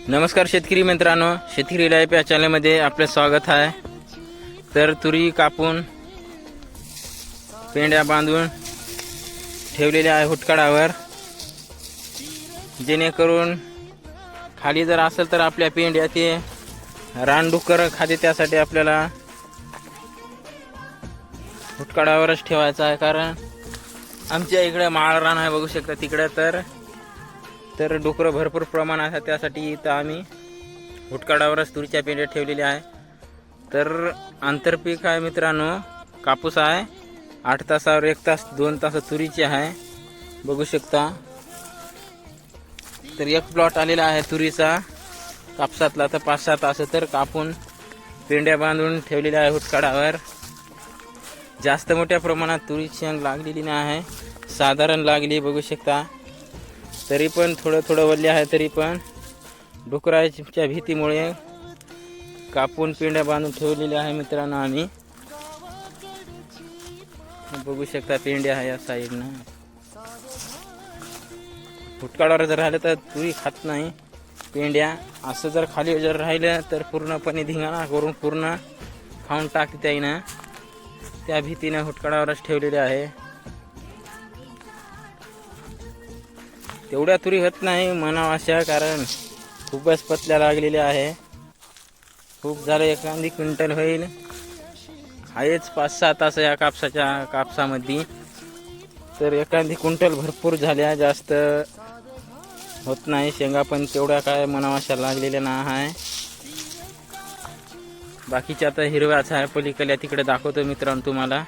नमस्कार शेतकरी मित्रांनो, शेतकरी लाईफ या चॅनलमध्ये आपले स्वागत आहे। तर तुरी कापून पेंड्या बांधून ठेवलेल्या आहे हुटकाडावर, जेणेकरून खाली जर असेल तर आपल्या पेंड्या ते रानडुक्कर खाते, त्यासाठी आपल्याला हुटकाडावरच ठेवायचा आहे। कारण आमच्या इकडे माळ रान आहे, बघू शकता तिकडे तर डुकरं भरपूर प्रमाणात आहे, त्यासाठी इथं आम्ही हुटकाडावरच तुरीच्या पेंड्या ठेवलेल्या आहे। तर आंतरपीक आहे मित्रांनो, कापूस आहे 8 तासावर 1 तास 2 तास तुरीची आहे, बघू शकता। तर एक प्लॉट आलेला आहे तुरीचा कापसातला, तर 5-6 तास तर कापून पेंड्या बांधून ठेवलेल्या आहे हुटकाडावर। जास्त मोठ्या प्रमाणात तुरीची शेंग लागलेली नाही आहे, साधारण लागली बघू शकता। तरी पण थोडं वल्ले आहे, तरी पण डुकराच्या भीतीमुळे कापून पेंड्या बांधून ठेवलेल्या आहे मित्रांनो आम्ही। बघू शकता पेंड्या आहे या साईडनं। हुटकाडावर जर राहिलं तर तुरी खात नाही पेंड्या, असं जर खाली जर राहिलं तर पूर्णपणे धिंगाणा करून पूर्ण खाऊन टाकते त्याईनं, त्या भीतीने हुटकाडावरच ठेवलेले आहे। तेवढ्या तुरी होत नाही म्हणावं अशा, कारण खूपच पतल्या लागलेल्या आहे। खूप झालं, एखादी क्विंटल होईल, आहेच 5-6 तास या कापसामध्ये, तर एखादी क्विंटल भरपूर झाल्या, जास्त होत नाही। शेंगा पण तेवढ्या काय म्हणावं अशा लागलेल्या नाही आहे। बाकीच्या आता हिरव्याच आहे, पलीकडल्या तिकडे दाखवतो मित्रांनो तुम्हाला।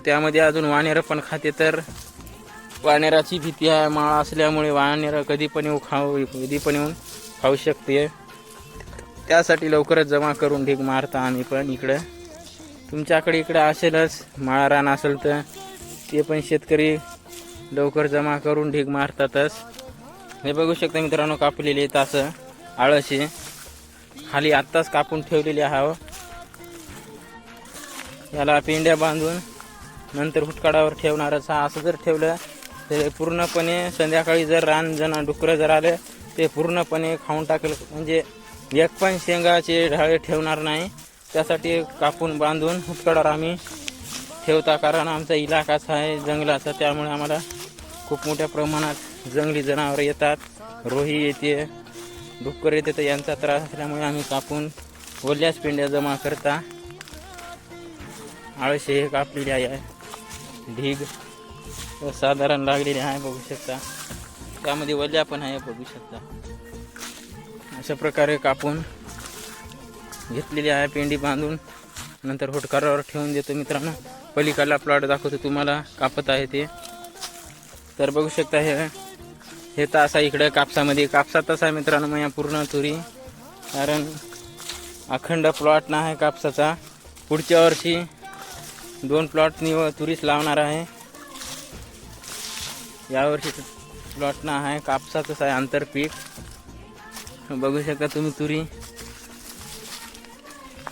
त्यामध्ये अजून वानेर पण खाते, तर वानेराची भीती आहे, माळा असल्यामुळे वानेर कधी पण येऊन खाऊ शकते, त्यासाठी लवकरच जमा करून ढीग मारता आम्ही पण इकडं। तुमच्याकडे इकडे असेलच माळा रान असेल तर ते पण शेतकरी लवकर जमा करून ढीग मारतातच। हे बघू शकता मित्रांनो, कापलेले तास आळशी खाली आत्ताच कापून ठेवलेले आहे। याला पेंड्या बांधून नंतर हुटकाडावर ठेवणारच। असं जर ठेवलं तर पूर्णपणे संध्याकाळी जर रान डुकरं जर आले ते पूर्णपणे खाऊन टाकेल, म्हणजे एक पण शेंगाचे ढाळे ठेवणार नाही। त्यासाठी कापून बांधून हुटकाडावर आम्ही ठेवता, कारण आमचा इलाकाच आहे जंगलाचा, त्यामुळे आम्हाला खूप मोठ्या प्रमाणात जंगली जनावर येतात, रोही येते, डुक्कर येते, तर यांचा त्रास असल्यामुळे आम्ही कापून ओल्याच पेंड्या जमा करता। आळशी हे कापलेली आहे, ढीग साधारण लागलेले आहे, बघू शकता। त्यामध्ये वल्या पण आहे, बघू शकता। अशा प्रकारे कापून घेतलेली आहे पेंडी बांधून, नंतर हुटकाडावर ठेवून देतो मित्रांनो। पलीकडला प्लॉट दाखवतो तुम्हाला, कापत आहे ते, तर बघू शकता। हे तास आहे इकडे कापसामध्ये, कापसातच आहे मित्रांनो मग पूर्ण तुरी, कारण अखंड प्लॉट ना आहे कापसाचा। पुढच्या वर्षी 2 प्लॉट तुरीच लावणार आहे, यावर्षी प्लॉट ना आहे कापसातच आहे आंतरपीक। बघू शकता तुम्ही, तुरी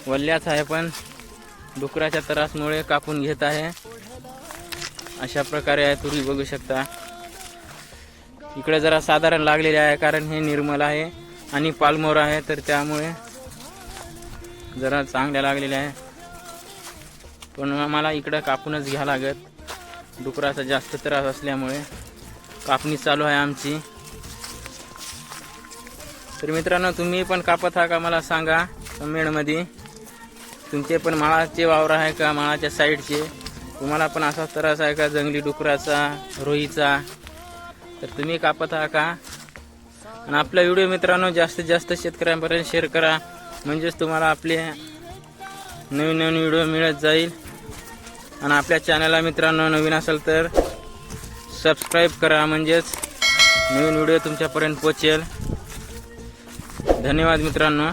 वल्याच आहे, पण डुकराच्या त्रासमुळे कापून घेत आहे। अशा प्रकारे आहे तुरी, बघू शकता। इकडे जरा साधारण लागलेले आहे, कारण हे निर्मल आहे आणि पालमोर आहे, तर त्यामुळे जरा चांगल्या लागलेल्या आहे। पण आम्हाला इकडं कापूनच घ्या लागत, डुकराचा जास्त त्रास असल्यामुळे कापणी चालू आहे आमची। तर मित्रांनो, तुम्ही पण कापत आहात का मला सांगा कमेंटमध्ये। तुमचे पण माळाचे वावर आहे का, माळाच्या साईडचे, तुम्हाला पण असा त्रास आहे का जंगली डुकराचा, रोहीचा, तर तुम्ही कापत आहात का? आणि आपला व्हिडिओ मित्रांनो जास्तीत जास्त शेतकऱ्यांपर्यंत शेअर करा, म्हणजेच तुम्हाला आपले नवीन व्हिडिओ मिळत जाईल। आणि आपल्या चॅनलला मित्रांनो नवीन असेल तर सबस्क्राईब करा, म्हणजेच नवीन व्हिडिओ तुमच्यापर्यंत पोहोचेल। धन्यवाद मित्रांनो।